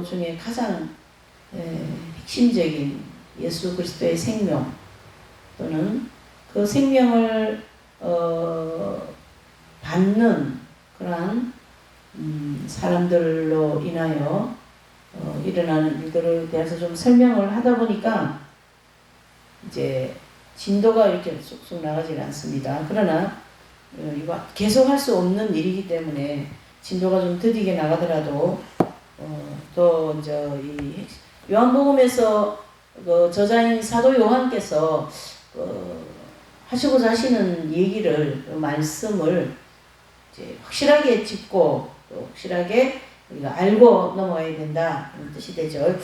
중에 가장 핵심적인 예수 그리스도의 생명 또는 그 생명을 받는 그러한 사람들로 인하여 일어나는 일들에 대해서 좀 설명을 하다 보니까 이제 진도가 이렇게 쑥쑥 나가지는 않습니다. 그러나 이거 계속 할 수 없는 일이기 때문에 진도가 좀 더디게 나가더라도 또 이제 이 요한복음에서 그 저자인 사도 요한께서 하시고자 하시는 얘기를 말씀을 이제 확실하게 짚고 또 확실하게 우리가 알고 넘어가야 된다 이런 뜻이 되죠.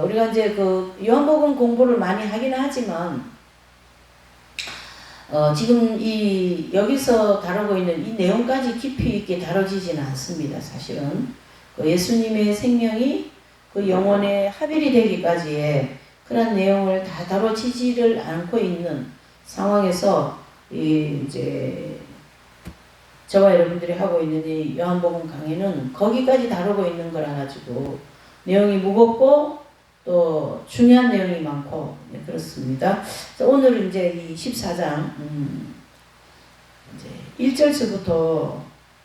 우리가 이제 그 요한복음 공부를 많이 하긴 하지만 지금 이 여기서 다루고 있는 이 내용까지 깊이 있게 다뤄지지는 않습니다. 사실은 그 예수님의 생명이 그 영혼에 합일이 되기까지의 그런 내용을 다 다뤄지지를 않고 있는 상황에서 이제 저와 여러분들이 하고 있는 이 요한복음 강의는 거기까지 다루고 있는 거라 가지고 내용이 무겁고 또 중요한 내용이 많고 그렇습니다. 오늘은 이제 이 14장 이제 1절서부터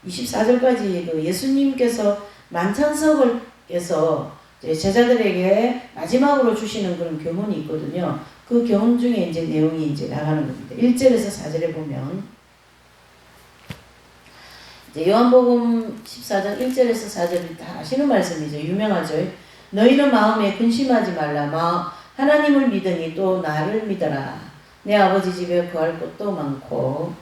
24절까지 그 예수님께서 만찬석을에서 제자들에게 마지막으로 주시는 그런 교훈이 있거든요. 그 교훈 중에 이제 내용이 이제 나가는 겁니다. 1절에서 4절에 보면 이제 요한복음 14장 1절에서 4절을 다 아시는 말씀이죠. 유명하죠. 너희는 마음에 근심하지 말라. 하나님을 믿으니 또 나를 믿어라. 내 아버지 집에 구할 곳도 많고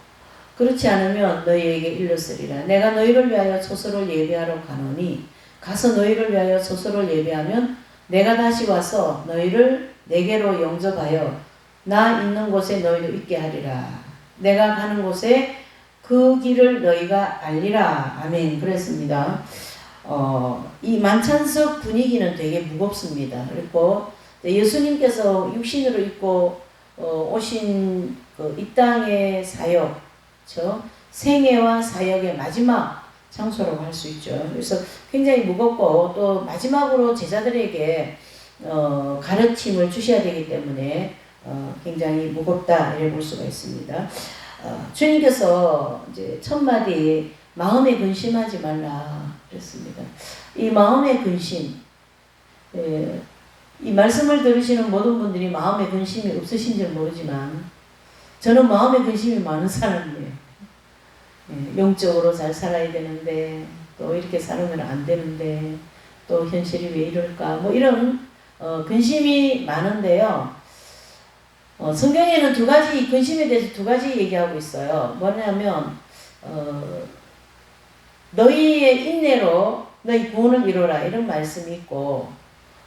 그렇지 않으면 너희에게 일렀으리라. 내가 너희를 위하여 초소를 예배하러 가노니 가서 너희를 위하여 초소를 예배하면 내가 다시 와서 너희를 내게로 영접하여 나 있는 곳에 너희도 있게 하리라. 내가 가는 곳에 그 길을 너희가 알리라. 아멘. 그랬습니다. 이 만찬석 분위기는 되게 무겁습니다. 그리고 예수님께서 육신으로 입고 오신 그 이 땅의 사역, 생애와 사역의 마지막 장소라고 할 수 있죠. 그래서 굉장히 무겁고 또 마지막으로 제자들에게 가르침을 주셔야 되기 때문에 굉장히 무겁다 이래 볼 수가 있습니다. 주님께서 이제 첫 마디 마음에 근심하지 말라 그랬습니다. 이 마음의 근심, 이 말씀을 들으시는 모든 분들이 마음의 근심이 없으신지 모르지만 저는 마음의 근심이 많은 사람이에요. 영적으로 잘 살아야 되는데 또 이렇게 살으면 안 되는데 또 현실이 왜 이럴까 뭐 이런 근심이 많은데요. 성경에는 두 가지 근심에 대해서 두 가지 얘기하고 있어요. 뭐냐면 너희의 인내로 너희 구원을 이루라 이런 말씀이 있고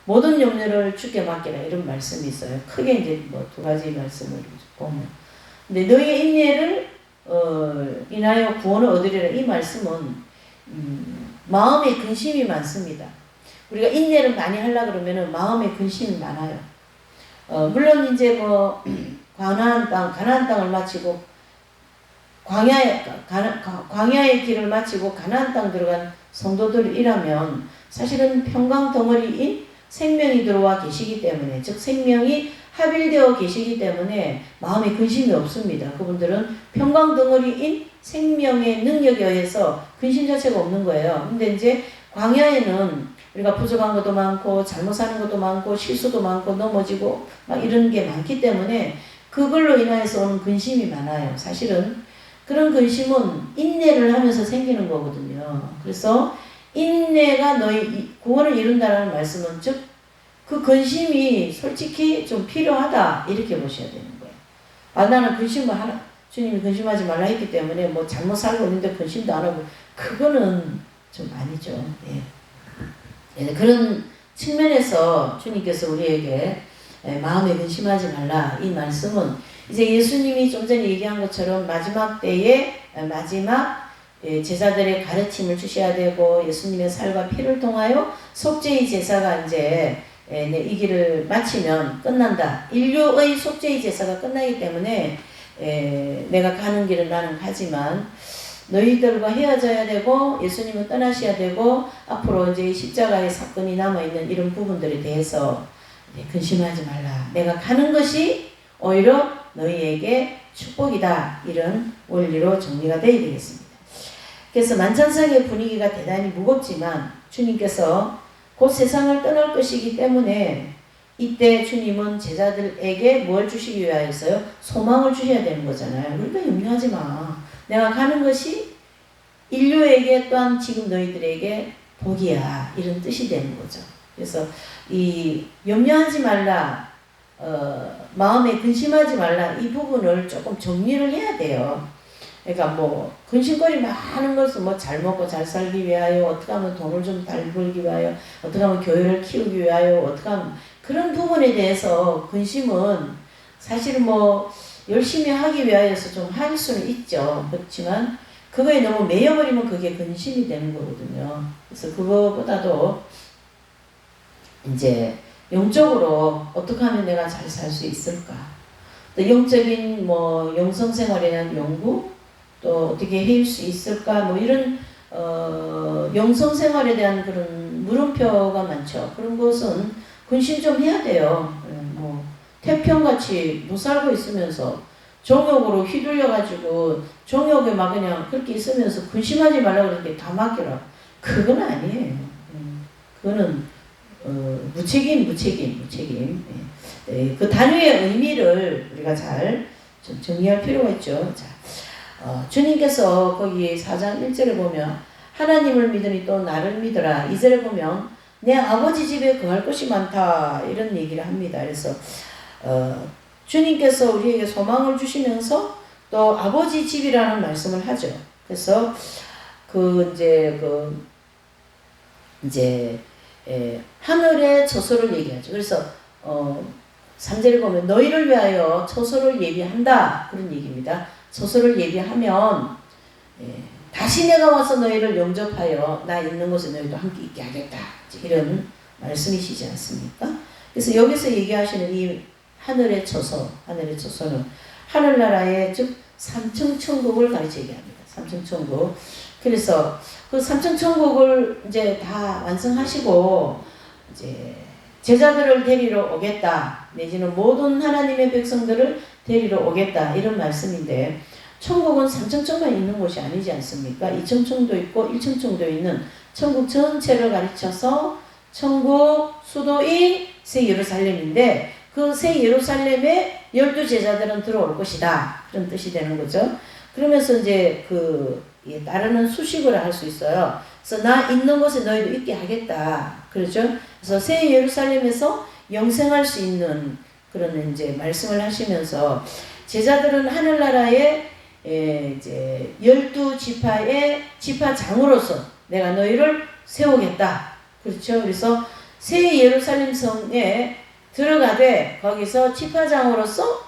모든 염려를 주께 맡기라 이런 말씀이 있어요. 크게 이제 뭐 두 가지 말씀을 보면 근데 너희의 인내를 인하여 구원을 얻으리라 이 말씀은 마음에 근심이 많습니다. 우리가 인내를 많이 하려고 그러면은 마음에 근심이 많아요. 물론 이제 뭐 가나안 땅을 마치고 광야의 길을 마치고 가나안 땅 들어간 성도들이라면 사실은 평강 덩어리인 생명이 들어와 계시기 때문에 즉 생명이 합일되어 계시기 때문에 마음에 근심이 없습니다. 그분들은 평강 덩어리인 생명의 능력에 의해서 근심 자체가 없는 거예요. 근데 이제 광야에는 우리가 부족한 것도 많고 잘못 사는 것도 많고 실수도 많고 넘어지고 막 이런 게 많기 때문에 그걸로 인해서 오는 근심이 많아요. 사실은 그런 근심은 인내를 하면서 생기는 거거든요. 그래서 인내가 너희 구원을 이룬다는 말씀은 즉 그 근심이 솔직히 좀 필요하다 이렇게 보셔야 되는 거예요. 나는 근심을 주님이 근심하지 말라 했기 때문에 뭐 잘못 살고 있는데 근심도 안 하고 그거는 좀 아니죠. 그런 측면에서 주님께서 우리에게 마음에 근심하지 말라 이 말씀은 이제 예수님이 좀 전에 얘기한 것처럼 마지막 때에 마지막 제자들의 가르침을 주셔야 되고 예수님의 살과 피를 통하여 속죄의 제사가 이제 이 길을 마치면 끝난다. 인류의 속죄의 제사가 끝나기 때문에 내가 가는 길은 나는 가지만 너희들과 헤어져야 되고 예수님은 떠나셔야 되고 앞으로 이제 십자가의 사건이 남아있는 이런 부분들에 대해서 근심하지 말라. 내가 가는 것이 오히려 너희에게 축복이다. 이런 원리로 정리가 되어야 되겠습니다. 그래서 만찬상의 분위기가 대단히 무겁지만 주님께서 곧 세상을 떠날 것이기 때문에 이때 주님은 제자들에게 뭘 주시기 위하여서요? 소망을 주셔야 되는 거잖아요. 그러니까 염려하지 마. 내가 가는 것이 인류에게 또한 지금 너희들에게 복이야. 이런 뜻이 되는 거죠. 그래서 이 염려하지 말라, 마음에 근심하지 말라 이 부분을 조금 정리를 해야 돼요. 그러니까 뭐 근심거리 많은 것은 뭐 잘 먹고 잘 살기 위하여, 어떻게 하면 돈을 좀 잘 벌기 위하여, 어떻게 하면 교회를 키우기 위하여, 어떻게 하면 그런 부분에 대해서 근심은 사실은 뭐 열심히 하기 위하여서 좀 할 수는 있죠. 그렇지만 그거에 너무 매여버리면 그게 근심이 되는 거거든요. 그래서 그거보다도 이제 영적으로 어떻게 하면 내가 잘 살 수 있을까? 또 영적인 뭐 영성생활에 대한 연구, 또 어떻게 해일 수 있을까? 뭐 이런 영성생활에 대한 그런 물음표가 많죠. 그런 것은 근심 좀 해야 돼요. 뭐 태평같이 못 살고 있으면서 정욕으로 휘둘려가지고 정욕에 막 그냥 그렇게 있으면서 근심하지 말라고 그렇게 다 맡겨라. 그건 아니에요. 그거는 무책임. 그 단위의 의미를 우리가 잘 좀 정리할 필요가 있죠. 자, 주님께서 거기 4장 1절에 보면 하나님을 믿으니 또 나를 믿어라. 2절에 보면 내 아버지 집에 거할 것이 많다. 이런 얘기를 합니다. 그래서 주님께서 우리에게 소망을 주시면서 또 아버지 집이라는 말씀을 하죠. 그래서 하늘의 처소를 얘기하죠. 그래서 3절에 보면 너희를 위하여 처소를 예비한다. 그런 얘기입니다. 처소를 예비하면 다시 내가 와서 너희를 영접하여 나 있는 곳에 너희도 함께 있게 하겠다. 이런 말씀이시지 않습니까? 그래서 여기서 얘기하시는 이 하늘의 처소는 하늘나라의 즉 삼층천국을 가르쳐 얘기합니다. 삼층천국. 그래서 그 삼층천국을 이제 다 완성하시고 이제 제자들을 데리러 오겠다. 내지는 모든 하나님의 백성들을 데리러 오겠다. 이런 말씀인데 천국은 3층천만 있는 곳이 아니지 않습니까? 2층천도 있고 1층천도 있는 천국 전체를 가르쳐서 천국 수도인 새 예루살렘인데 그 새 예루살렘에 12제자들은 들어올 것이다. 그런 뜻이 되는 거죠. 그러면서 이제 따르는 수식을 할 수 있어요. 그래서 나 있는 곳에 너희도 있게 하겠다. 그렇죠? 그래서 새 예루살렘에서 영생할 수 있는 그런 이제 말씀을 하시면서 제자들은 하늘나라의 이제 12지파의 지파장으로서 내가 너희를 세우겠다. 그렇죠? 그래서 새 예루살렘 성에 들어가되 거기서 지파장으로서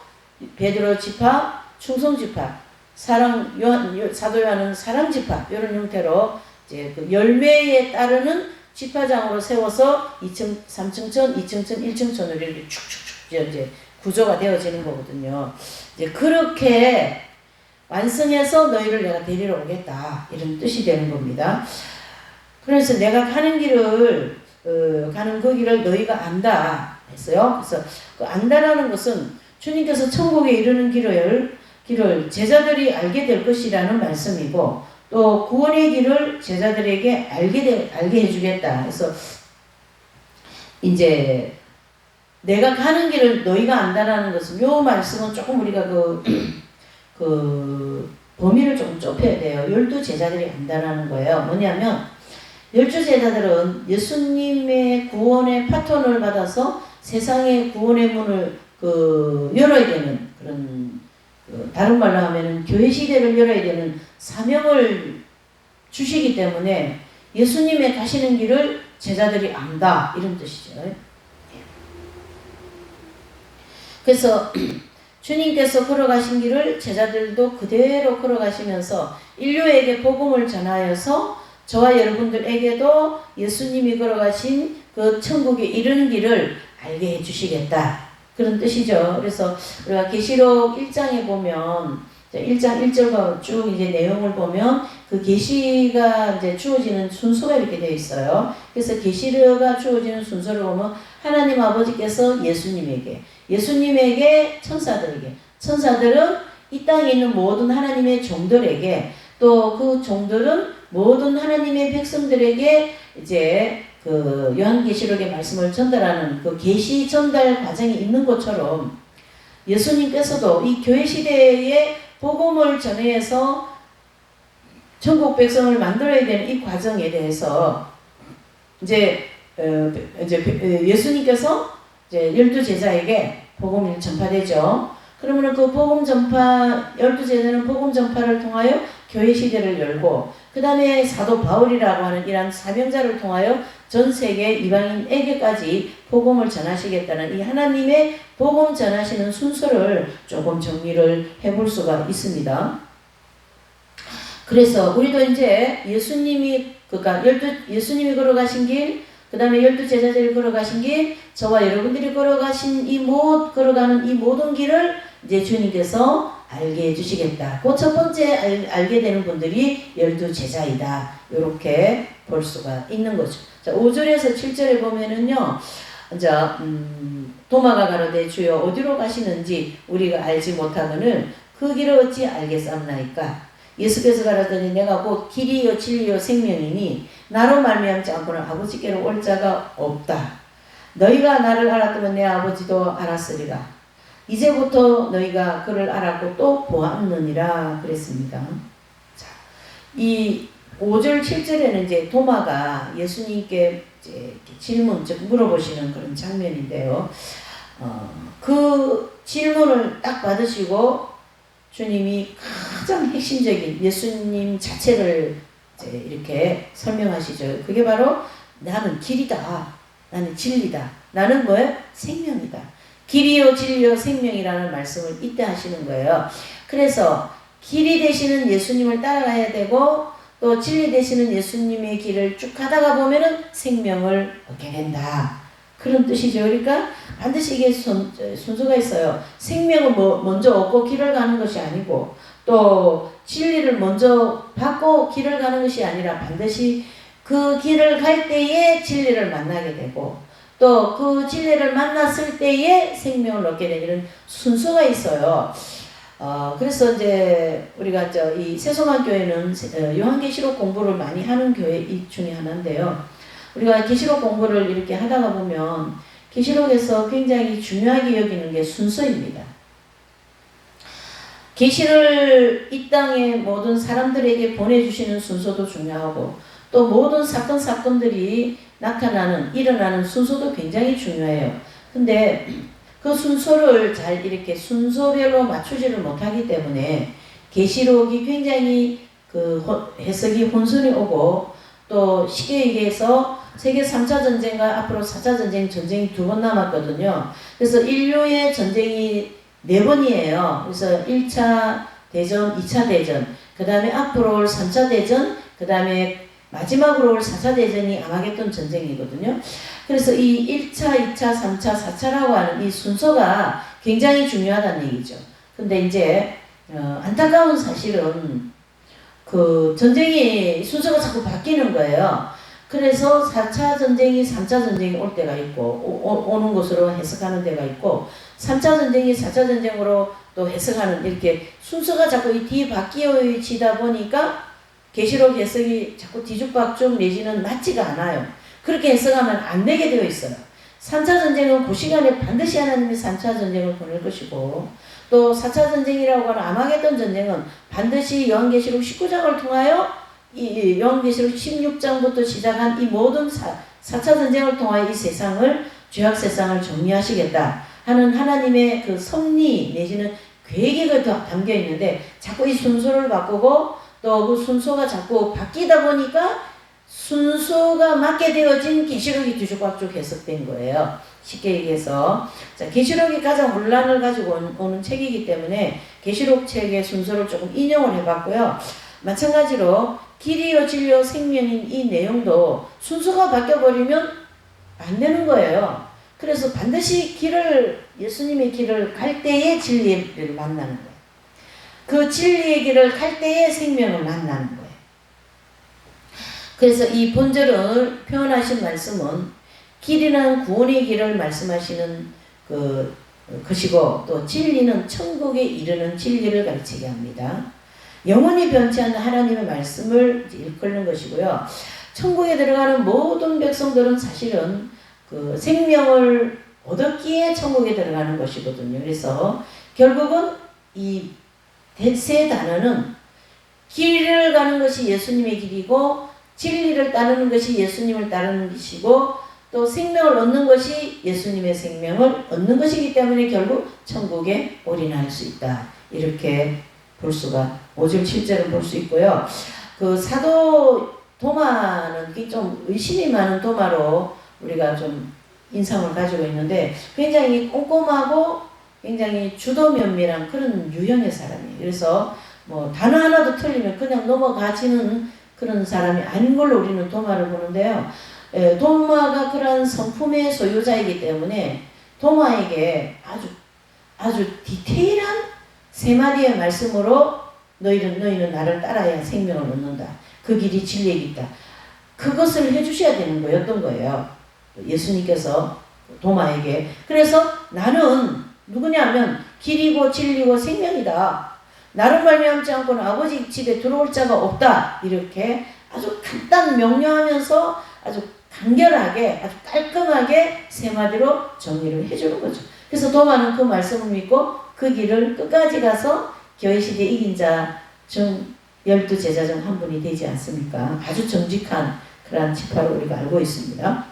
베드로 지파, 충성 지파, 사도 요한은 사랑 지파 이런 형태로 이제 그 열매에 따르는 지파장으로 세워서 2층, 3층천, 2층천, 1층천으로 이렇게 축축축 이제 구조가 되어지는 거거든요. 이제 그렇게 완성해서 너희를 내가 데리러 오겠다. 이런 뜻이 되는 겁니다. 그래서 내가 가는 길을, 가는 그 길을 너희가 안다. 했어요. 그래서 그 안다라는 것은 주님께서 천국에 이르는 길을 제자들이 알게 될 것이라는 말씀이고 또 구원의 길을 제자들에게 알게 해주겠다. 그래서 이제 내가 가는 길을 너희가 안다라는 것은 요 말씀은 조금 우리가 그 범위를 조금 좁혀야 돼요. 12제자들이 안다라는 거예요. 뭐냐면 12제자들은 예수님의 구원의 파톤을 받아서 세상의 구원의 문을 열어야 되는 그런 다른 말로 하면은 교회 시대를 열어야 되는 사명을 주시기 때문에 예수님의 가시는 길을 제자들이 안다 이런 뜻이죠. 그래서 주님께서 걸어가신 길을 제자들도 그대로 걸어가시면서 인류에게 복음을 전하여서 저와 여러분들에게도 예수님이 걸어가신 그 천국에 이르는 길을 알게 해주시겠다. 그런 뜻이죠. 그래서 우리가 계시록 1장에 보면 1장 1절과 쭉 이제 내용을 보면 그 계시가 이제 주어지는 순서가 이렇게 되어 있어요. 그래서 계시가 주어지는 순서를 보면 하나님 아버지께서 예수님에게 천사들에게, 천사들은 이 땅에 있는 모든 하나님의 종들에게, 또 그 종들은 모든 하나님의 백성들에게 이제 그 요한계시록의 말씀을 전달하는 그 계시 전달 과정이 있는 것처럼 예수님께서도 이 교회 시대에 복음을 전해서 천국 백성을 만들어야 되는 이 과정에 대해서 이제 예수님께서 이제 12제자에게 복음이 전파되죠. 그러면 그 복음 전파, 12제자는 복음 전파를 통하여 교회 시대를 열고, 그 다음에 사도 바울이라고 하는 이러한 사명자를 통하여 전 세계 이방인에게까지 복음을 전하시겠다는 이 하나님의 복음 전하시는 순서를 조금 정리를 해볼 수가 있습니다. 그래서 우리도 이제 예수님이 걸어가신 길, 그 다음에 12제자들이 걸어가신 길, 저와 여러분들이 걸어가는 이 모든 길을 이제 주님께서 알게 해주시겠다. 그 첫 번째 알게 되는 분들이 12제자이다. 이렇게 볼 수가 있는 거죠. 자, 5절에서 7절에 보면은요, 도마가 가로되 주여 어디로 가시는지 우리가 알지 못하거늘 그 길을 어찌 알겠사옵나이까. 예수께서 가라더니 내가 곧 길이요 진리요 생명이니 나로 말미암지 않고는 아버지께로 올 자가 없다. 너희가 나를 알았다면 내 아버지도 알았으리라. 이제부터 너희가 그를 알았고 또 보았느니라 그랬습니다. 자, 이 5절 7절에는 이제 도마가 예수님께 이제 질문, 즉 물어보시는 그런 장면인데요. 그 질문을 딱 받으시고 주님이 가장 핵심적인 예수님 자체를 이제 이렇게 설명하시죠. 그게 바로 나는 길이다. 나는 진리다. 나는 뭐예요? 생명이다. 길이요 진리요 생명이라는 말씀을 이때 하시는 거예요. 그래서 길이 되시는 예수님을 따라가야 되고 또 진리 되시는 예수님의 길을 쭉 가다가 보면은 생명을 얻게 된다. 그런 뜻이죠. 그러니까 반드시 이게 순서가 있어요. 생명을 먼저 얻고 길을 가는 것이 아니고 또 진리를 먼저 받고 길을 가는 것이 아니라 반드시 그 길을 갈 때에 진리를 만나게 되고 또 그 진리를 만났을 때에 생명을 얻게 되는 이런 순서가 있어요. 그래서 이제 우리가 이 세소만 교회는 요한계시록 공부를 많이 하는 교회 중에 하나인데요. 우리가 계시록 공부를 이렇게 하다가 보면 계시록에서 굉장히 중요하게 여기는 게 순서입니다. 계시를 이 땅의 모든 사람들에게 보내주시는 순서도 중요하고 또 모든 사건들이 일어나는 순서도 굉장히 중요해요. 근데 그 순서를 잘 이렇게 순서별로 맞추지를 못하기 때문에 계시록이 굉장히 해석이 혼선이 오고 또 쉽게 얘기해서 세계 3차 전쟁과 앞으로 4차 전쟁이 2번 남았거든요. 그래서 인류의 전쟁이 4번이에요. 그래서 1차 대전, 2차 대전, 그 다음에 앞으로 올 3차 대전, 그 다음에 마지막으로 올 4차 대전이 아마겟돈 전쟁이거든요. 그래서 이 1차, 2차, 3차, 4차라고 하는 이 순서가 굉장히 중요하다는 얘기죠. 근데 이제 안타까운 사실은 그 전쟁이 순서가 자꾸 바뀌는 거예요. 그래서 4차 전쟁이 3차 전쟁이 올 때가 있고 오는 것으로 해석하는 데가 있고 3차 전쟁이 4차 전쟁으로 또 해석하는 이렇게 순서가 자꾸 이 뒤에 바뀌어지다 보니까 계시록 해석이 자꾸 뒤죽박죽 내지는 맞지가 않아요. 그렇게 해석하면 안 되게 되어 있어요. 3차 전쟁은 그 시간에 반드시 하나님이 3차 전쟁을 보낼 것이고 또 4차 전쟁이라고 하는 아마겟돈 전쟁은 반드시 요한계시록 19장을 통하여 이 요한계시록 16장부터 시작한 이 모든 4차 전쟁을 통하여 이 세상을 죄악 세상을 정리하시겠다 하는 하나님의 그 섭리 내지는 계획이 담겨 있는데 자꾸 이 순서를 바꾸고 또 그 순서가 자꾸 바뀌다 보니까 순서가 맞게 되어진 계시록이 뒤죽박죽 해석된 거예요. 쉽게 얘기해서 자, 계시록이 가장 혼란을 가지고 오는 책이기 때문에 계시록 책의 순서를 조금 인용을 해봤고요. 마찬가지로 길이요 진리요 생명인 이 내용도 순서가 바뀌어버리면 안 되는 거예요. 그래서 반드시 예수님의 길을 갈 때에 진리를 만나는 거예요. 그 진리의 길을 갈 때에 생명을 만나는 거예요. 그래서 이 본절을 표현하신 말씀은 길이는 구원의 길을 말씀하시는 것이고, 또 진리는 천국에 이르는 진리를 가르치게 합니다. 영원히 변치 않는 하나님의 말씀을 일컫는 것이고요. 천국에 들어가는 모든 백성들은 사실은 그 생명을 얻었기에 천국에 들어가는 것이거든요. 그래서 결국은 이 세 단어는 길을 가는 것이 예수님의 길이고, 진리를 따르는 것이 예수님을 따르는 것이고, 또 생명을 얻는 것이 예수님의 생명을 얻는 것이기 때문에 결국 천국에 올인할 수 있다. 이렇게 볼 수가 5절 7절은 볼 수 있고요. 그 사도 도마는 좀 의심이 많은 도마로 우리가 좀 인상을 가지고 있는데, 굉장히 꼼꼼하고 굉장히 주도 면밀한 그런 유형의 사람이에요. 그래서 뭐 단어 하나도 틀리면 그냥 넘어가지는 그런 사람이 아닌 걸로 우리는 도마를 보는데요. 도마가 그런 성품의 소유자이기 때문에 도마에게 아주 디테일한 세 마디의 말씀으로 너희는 나를 따라야 생명을 얻는다. 그 길이 진리의 길이다. 그것을 해주셔야 되는 거였던 거예요. 예수님께서 도마에게. 그래서 나는 누구냐면 길이고 진리고 생명이다. 나를 말미암지 않고는 아버지 집에 들어올 자가 없다. 이렇게 아주 간단 명료하면서 아주 간결하게, 아주 깔끔하게 세 마디로 정리를 해주는 거죠. 그래서 도마는 그 말씀을 믿고 그 길을 끝까지 가서 교회시대 이긴 자 중 12제자 중 한 분이 되지 않습니까? 아주 정직한 그러한 지파로 우리가 알고 있습니다.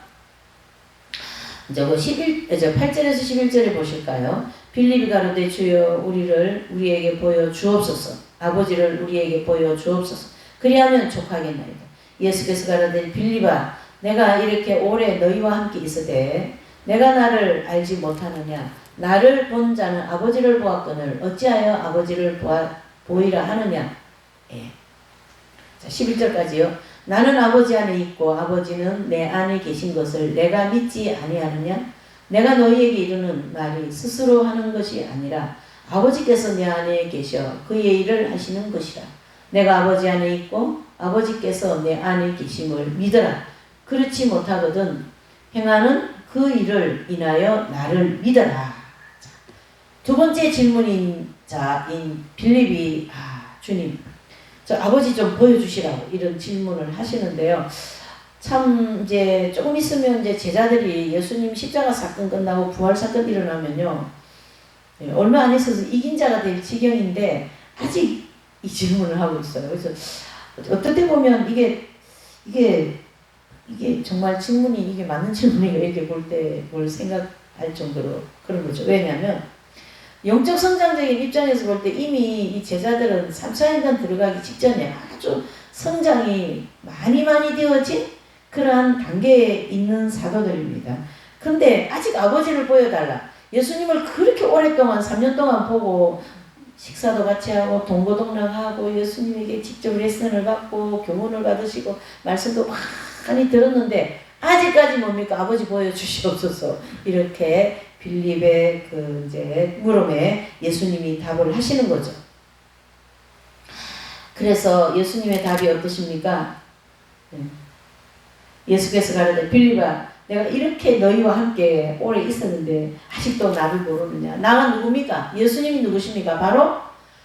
이제 8절에서 11절을 보실까요? 빌립이 가로되 주여 우리에게 보여 주옵소서. 아버지를 우리에게 보여 주옵소서. 그리하면 족하겠나이다. 예수께서 가로되 빌립아 내가 이렇게 오래 너희와 함께 있으되 내가 나를 알지 못하느냐. 나를 본 자는 아버지를 보았거늘 어찌하여 아버지를 보이라 하느냐. 예. 자, 11절까지요. 나는 아버지 안에 있고 아버지는 내 안에 계신 것을 내가 믿지 아니하느냐? 내가 너희에게 이르는 말이 스스로 하는 것이 아니라 아버지께서 내 안에 계셔 그의 일을 하시는 것이라. 내가 아버지 안에 있고 아버지께서 내 안에 계심을 믿어라. 그렇지 못하거든 행하는 그 일을 인하여 나를 믿어라. 자, 두 번째 질문인 자인 빌립이 주님 저 아버지 좀 보여주시라고 이런 질문을 하시는데요. 참 이제 조금 있으면 이제 제자들이 예수님 십자가 사건 끝나고 부활 사건 일어나면요, 얼마 안 있어서 이긴 자가 될 지경인데 아직 이 질문을 하고 있어요. 그래서 어떨 때 보면 이게 정말 질문이 이게 맞는 질문이에요. 이렇게 볼 생각할 정도로 그런 거죠. 왜냐하면 영적 성장적인 입장에서 볼 때 이미 이 제자들은 3차 인간 들어가기 직전에 아주 성장이 많이 되어진 그러한 단계에 있는 사도들입니다. 그런데 아직 아버지를 보여달라. 예수님을 그렇게 오랫동안 3년 동안 보고 식사도 같이 하고 동고동락하고 예수님에게 직접 레슨을 받고 교훈을 받으시고 말씀도 많이 들었는데 아직까지 뭡니까? 아버지 보여주시옵소서. 이렇게 빌립의 이제 물음에 예수님이 답을 하시는 거죠. 그래서 예수님의 답이 어떠십니까? 예수께서 가르되 빌립아 내가 이렇게 너희와 함께 오래 있었는데 아직도 나를 모르느냐. 나가 누굽니까? 예수님이 누구십니까? 바로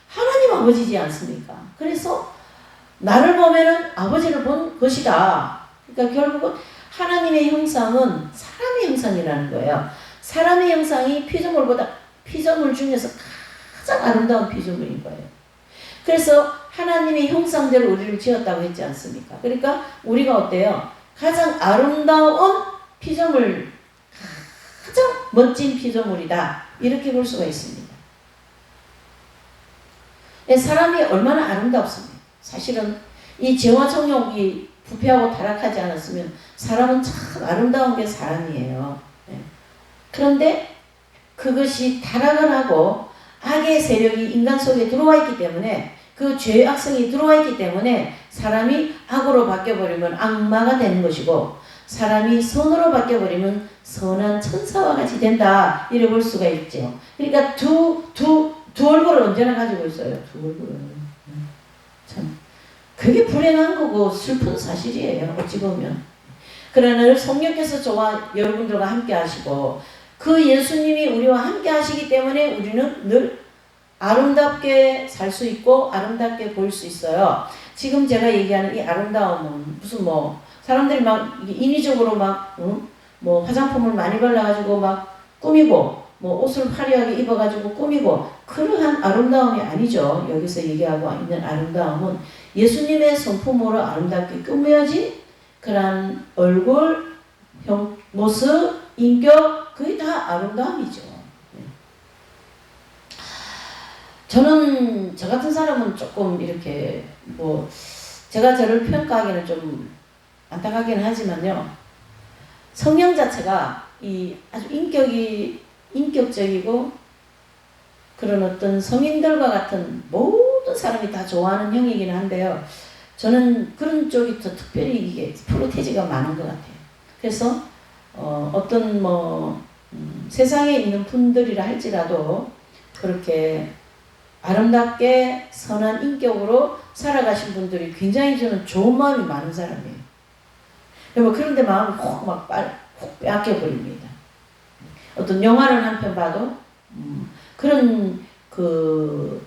하나님 아버지지 않습니까? 그래서 나를 보면은 아버지를 본 것이다. 그러니까 결국은 하나님의 형상은 사람의 형상이라는 거예요. 사람의 형상이 피조물 중에서 가장 아름다운 피조물인 거예요. 그래서 하나님의 형상대로 우리를 지었다고 했지 않습니까? 그러니까 우리가 어때요? 가장 아름다운 피조물, 가장 멋진 피조물이다. 이렇게 볼 수가 있습니다. 사람이 얼마나 아름답습니까? 사실은 이 죄와 정욕이 부패하고 타락하지 않았으면 사람은 참 아름다운 게 사람이에요. 그런데 그것이 타락을 하고 악의 세력이 인간 속에 들어와 있기 때문에 그 죄의 악성이 들어와 있기 때문에 사람이 악으로 바뀌어버리면 악마가 되는 것이고 사람이 선으로 바뀌어버리면 선한 천사와 같이 된다. 이래 볼 수가 있죠. 그러니까 두 두 얼굴을 언제나 가지고 있어요. 두 얼굴을. 참 그게 불행한 거고 슬픈 사실이에요. 어찌 보면. 그러나 성령께서 저와 여러분들과 함께 하시고 그 예수님이 우리와 함께 하시기 때문에 우리는 늘 아름답게 살 수 있고 아름답게 보일 수 있어요. 지금 제가 얘기하는 이 아름다움은 무슨 뭐 사람들이 막 인위적으로 막 뭐 화장품을 많이 발라가지고 막 꾸미고 뭐 옷을 화려하게 입어가지고 꾸미고 그러한 아름다움이 아니죠. 여기서 얘기하고 있는 아름다움은 예수님의 성품으로 아름답게 꾸며진 그런 얼굴, 모습, 인격 그게 다 아름다움이죠. 저는 저 같은 사람은 조금 이렇게 뭐 제가 저를 평가하기는 좀 안타깝긴 하지만요. 성령 자체가 이 아주 인격적이고 그런 어떤 성인들과 같은 모든 사람이 다 좋아하는 형이긴 한데요. 저는 그런 쪽이 더 특별히 이게 프로테지가 많은 것 같아요. 그래서 어떤 뭐 세상에 있는 분들이라 할지라도 그렇게 아름답게 선한 인격으로 살아가신 분들이 굉장히 저는 좋은 마음이 많은 사람이에요. 그런데 마음이 훅 빼앗겨버립니다. 어떤 영화를 한 편 봐도 그런 그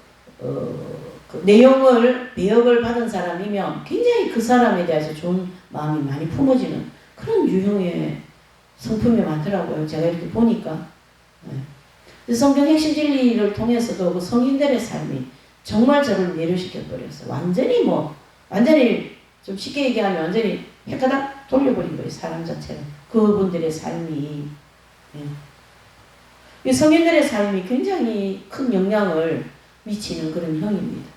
내용을 배역을 받은 사람이면 굉장히 그 사람에 대해서 좋은 마음이 많이 품어지는 그런 유형의 성품이 많더라고요. 제가 이렇게 보니까. 성경 핵심 진리를 통해서도 그 성인들의 삶이 정말 저를 매료시켜버렸어요. 완전히 좀 쉽게 얘기하면 완전히 획가닥 돌려버린 거예요. 사람 자체를. 그분들의 삶이. 이 성인들의 삶이 굉장히 큰 영향을 미치는 그런 형입니다.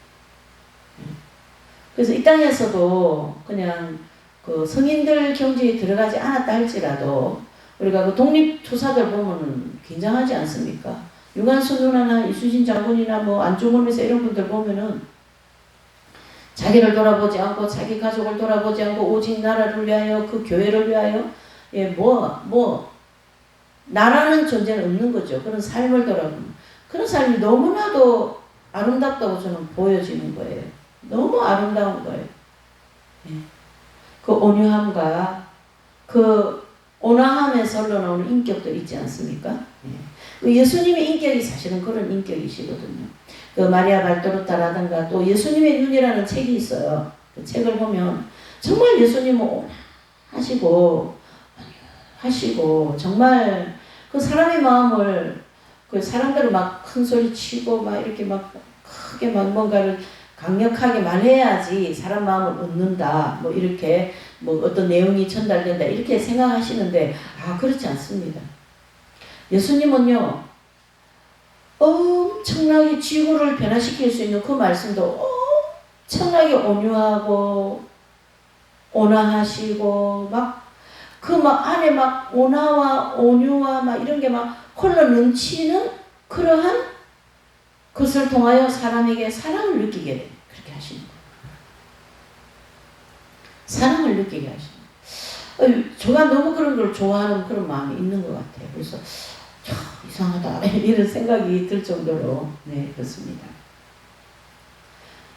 그래서 이 땅에서도 그냥 그 성인들 경지에 들어가지 않았다 할지라도 우리가 그 독립투사들 보면은 굉장하지 않습니까? 유관순 누나나 이순신 장군이나 뭐 안중근 의사 이런 분들 보면은 자기를 돌아보지 않고 자기 가족을 돌아보지 않고 오직 나라를 위하여 그 교회를 위하여 나라는 존재는 없는 거죠. 그런 삶을 돌아보면 그런 삶이 너무나도 아름답다고 저는 보여지는 거예요. 너무 아름다운 거예요. 그 온유함과 그 온화함에서 흘러나오는 인격들 있지 않습니까? 예수님의 인격이 사실은 그런 인격이시거든요. 그 마리아 발도르타라든가 또 예수님의 눈이라는 책이 있어요. 그 책을 보면 정말 예수님은 하시고 정말 그 사람의 마음을 그 사람들을 막 큰 소리 치고 막 이렇게 막 크게 막 뭔가를 강력하게 말해야지 사람 마음을 얻는다. 뭐 이렇게 뭐 어떤 내용이 전달된다. 이렇게 생각하시는데 그렇지 않습니다. 예수님은요. 엄청나게 지구를 변화시킬 수 있는 그 말씀도 엄청나게 온유하고 온화하시고 안에 온화와 온유와 이런 게 흘러 넘치는 그러한 것을 통하여 사람에게 사랑을 느끼게 돼. 그렇게 하시는 거예요. 사랑을 느끼게 하시는 거예요. 제가 너무 그런 걸 좋아하는 그런 마음이 있는 것 같아요. 그래서 이상하다 이런 생각이 들 정도로 그렇습니다.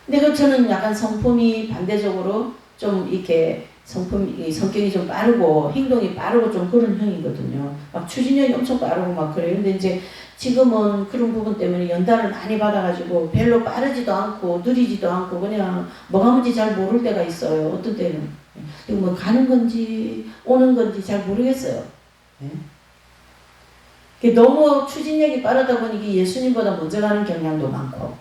근데 저는 약간 성품이 반대적으로 좀 이렇게 성격이 좀 빠르고 행동이 빠르고 좀 그런 형이거든요. 추진력이 엄청 빠르고 그래요. 근데 이제 지금은 그런 부분 때문에 연단을 많이 받아가지고 별로 빠르지도 않고 느리지도 않고 그냥 뭐가 뭔지 잘 모를 때가 있어요. 어떤 때는 이거 가는 건지 오는 건지 잘 모르겠어요. 너무 추진력이 빠르다 보니 예수님보다 먼저 가는 경향도 많고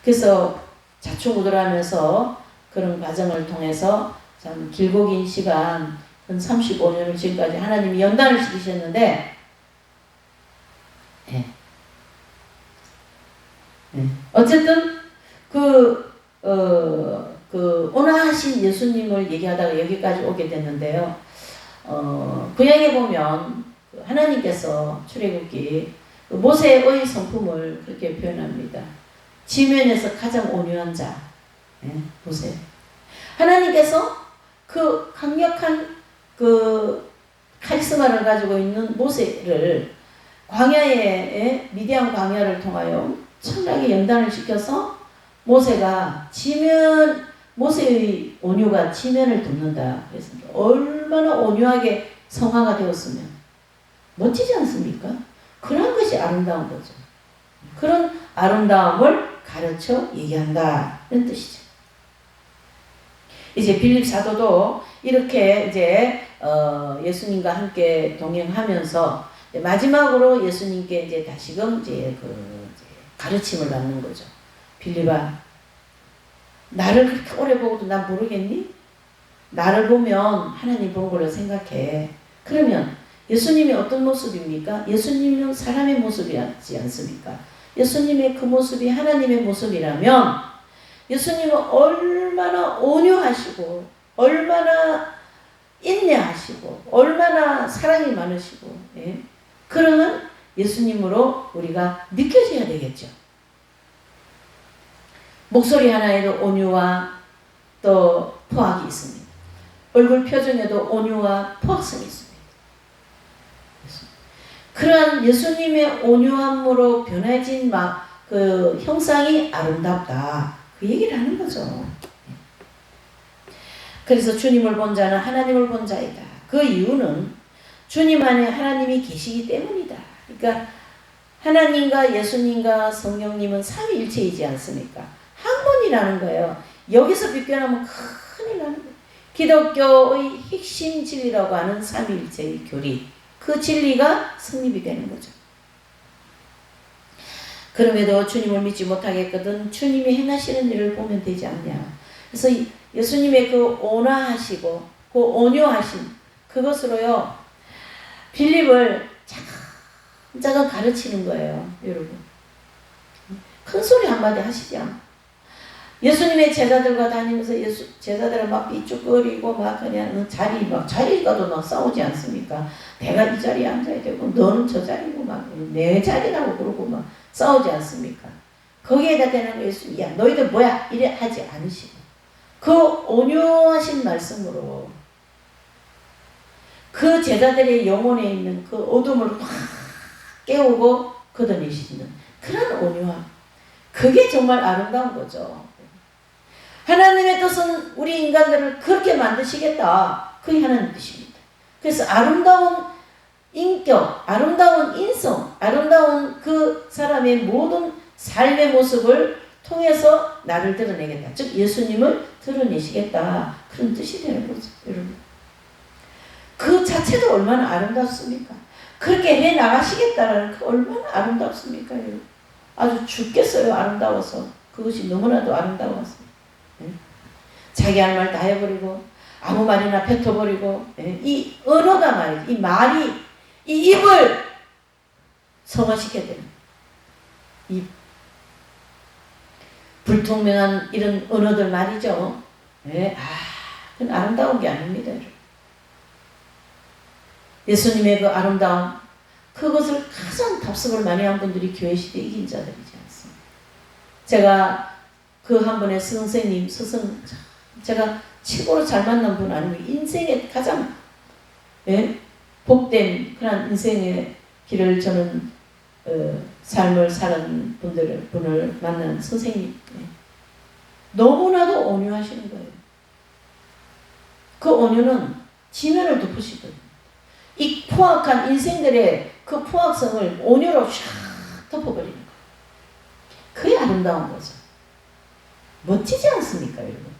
그래서 자충우돌하면서 그런 과정을 통해서 참 길고 긴 시간 한 35년을 지금까지 하나님이 연단을 시키셨는데 어쨌든 그 온화하신 예수님을 얘기하다가 여기까지 오게 됐는데요. 구약에 보면 하나님께서 출애굽기 모세의 성품을 그렇게 표현합니다. 지면에서 가장 온유한 자 모세. 하나님께서 그 강력한 그 카리스마를 가지고 있는 모세를 광야에 미디안 광야를 통하여 엄청나게 연단을 시켜서 모세의 온유가 지면을 덮는다. 그래서 얼마나 온유하게 성화가 되었으면 멋지지 않습니까? 그런 것이 아름다운 거죠. 그런 아름다움을 가르쳐 얘기한다는 뜻이죠. 이제 빌립 사도도 이렇게 이제 예수님과 함께 동행하면서 마지막으로 예수님께 이제 다시금 이제 가르침을 받는 거죠. 빌립아, 나를 그렇게 오래 보고도 난 모르겠니? 나를 보면 하나님 본 걸로 생각해. 그러면 예수님이 어떤 모습입니까? 예수님은 사람의 모습이지 않습니까? 예수님의 그 모습이 하나님의 모습이라면 예수님은 얼마나 온유하시고 얼마나 인내하시고 얼마나 사랑이 많으시고 그러한 예수님으로 우리가 느껴져야 되겠죠. 목소리 하나에도 온유와 또 포악이 있습니다. 얼굴 표정에도 온유와 포악성이 있습니다. 그러한 예수님의 온유함으로 변해진 그 형상이 아름답다. 그 얘기를 하는 거죠. 그래서 주님을 본 자는 하나님을 본 자이다. 그 이유는 주님 안에 하나님이 계시기 때문이다. 그러니까 하나님과 예수님과 성령님은 삼위일체이지 않습니까? 한 분이라는 거예요. 여기서 비껴나면 큰일 나는 거예요. 기독교의 핵심 진리라고 하는 삼위일체의 교리. 그 진리가 성립이 되는 거죠. 그럼에도 주님을 믿지 못하겠거든 주님이 행하시는 일을 보면 되지 않냐. 그래서 예수님의 그 온화하시고 그 온유하심 그것으로요 빌립을 차근차근 가르치는 거예요. 여러분 큰 소리 한마디 하시지 않아. 예수님의 제자들과 다니면서 제자들은 막 삐죽거리고 막 그냥 자리가도 막 싸우지 않습니까? 내가 이 자리에 앉아야 되고 너는 저 자리고 막 내 자리라고 그러고 막 싸우지 않습니까? 거기에다 대는 예수님 야 너희들 뭐야 이래 하지 않으시고 그 온유하신 말씀으로 그 제자들의 영혼에 있는 그 어둠을 확 깨우고 걷어내시는 그런 온유함 그게 정말 아름다운 거죠. 하나님의 뜻은 우리 인간들을 그렇게 만드시겠다. 그게 하나님 뜻입니다. 그래서 아름다운 인격, 아름다운 인성, 아름다운 그 사람의 모든 삶의 모습을 통해서 나를 드러내겠다. 즉 예수님을 드러내시겠다. 그런 뜻이 되는 거죠. 여러분. 그 자체도 얼마나 아름답습니까? 그렇게 해나가시겠다라는 그 얼마나 아름답습니까? 여러분. 아주 죽겠어요. 아름다워서. 그것이 너무나도 아름다워서. 자기 할 말 다 해버리고 아무 말이나 뱉어버리고 이 언어가 말이지 이 말이 이 입을 성화시켜야 되는 이 불통명한 이런 언어들 말이죠. 그건 아름다운 게 아닙니다. 예수님의 그 아름다움 그것을 가장 답습을 많이 한 분들이 교회 시대 이긴 자들이지 않습니까? 제가 그 한 분의 선생님, 스승, 제가 최고로 잘 만난 분 아니면 인생의 가장 복된 그런 인생의 길을 저는 삶을 사는 분을 만난 선생님 너무나도 온유하시는 거예요. 그 온유는 지면을 덮으시거든요. 이 포악한 인생들의 그 포악성을 온유로 샥 덮어버리는 거예요. 그게 아름다운 거죠. 멋지지 않습니까, 여러분?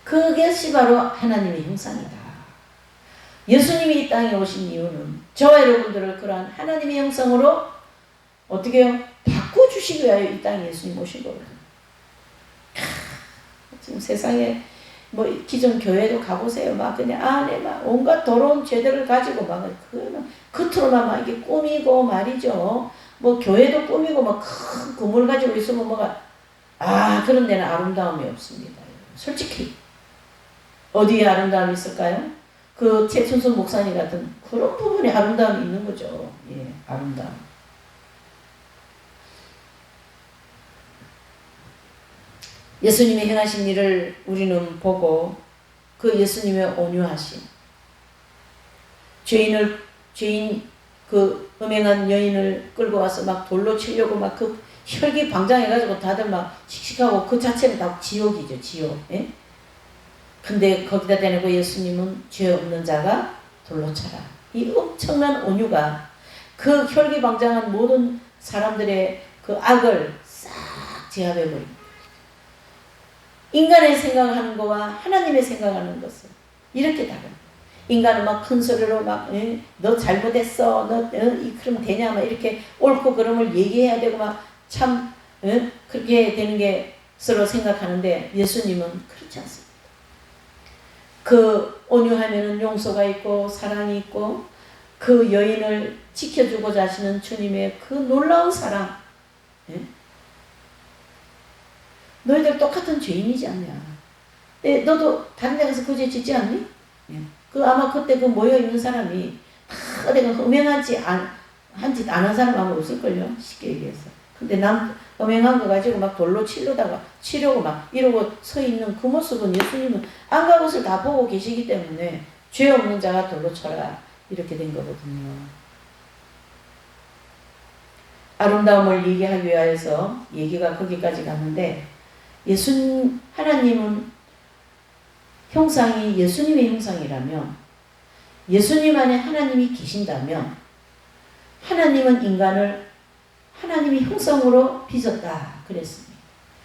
그것이 바로 하나님의 형상이다. 예수님이 이 땅에 오신 이유는 저와 여러분들을 그러한 하나님의 형상으로 어떻게 해요? 바꿔주시기 위하여 이 땅에 예수님 오신 거거든요. 지금 세상에 뭐 기존 교회도 가보세요. 막 그냥 안에 막 온갖 더러운 죄들을 가지고 막 겉으로만 막 이게 꾸미고 말이죠. 뭐 교회도 꾸미고 막 큰 건물 가지고 있으면 그런 데는 아름다움이 없습니다. 솔직히 어디에 아름다움이 있을까요? 그 최춘순 목사님 같은 그런 부분에 아름다움이 있는 거죠. 아름다움. 예수님이 행하신 일을 우리는 보고 그 예수님의 온유하심, 죄인 그 음행한 여인을 끌고 와서 막 돌로 치려고 막 그 혈기방장해가지고 다들 막 씩씩하고 그 자체는 다 지옥이죠, 지옥. 예? 근데 거기다 대놓고 예수님은 죄 없는 자가 돌로 쳐라. 이 엄청난 온유가 그 혈기방장한 모든 사람들의 그 악을 싹 제압해버립니다. 인간의 생각하는 거와 하나님의 생각하는 것은 이렇게 다릅니다. 인간은 막 큰 소리로 막 너 잘못했어, 너 그럼 되냐, 막 이렇게 옳고 그름을 얘기해야 되고 막 참 그렇게 되는 게 서로 생각하는데 예수님은 그렇지 않습니다. 그 온유하면은 용서가 있고 사랑이 있고 그 여인을 지켜주고자 하시는 주님의 그 놀라운 사랑. 너희들 똑같은 죄인이지 않냐? 너도 다른 데 가서 그 죄 짓지 않니? 그 아마 그때 그 모여 있는 사람이 다 내가 음행하지 한짓 안 한 사람 아마 없을걸요. 쉽게 얘기해서. 근데 남 음행한 거 가지고 막 돌로 치려고 막 이러고 서 있는 그 모습은 예수님은 안가 것을 다 보고 계시기 때문에 죄 없는 자가 돌로 쳐라 이렇게 된 거거든요. 아름다움을 얘기하기 위해서 얘기가 거기까지 갔는데 하나님은 형상이 예수님의 형상이라면 예수님 안에 하나님이 계신다면 하나님은 인간을 하나님의 형상으로 빚었다 그랬습니다.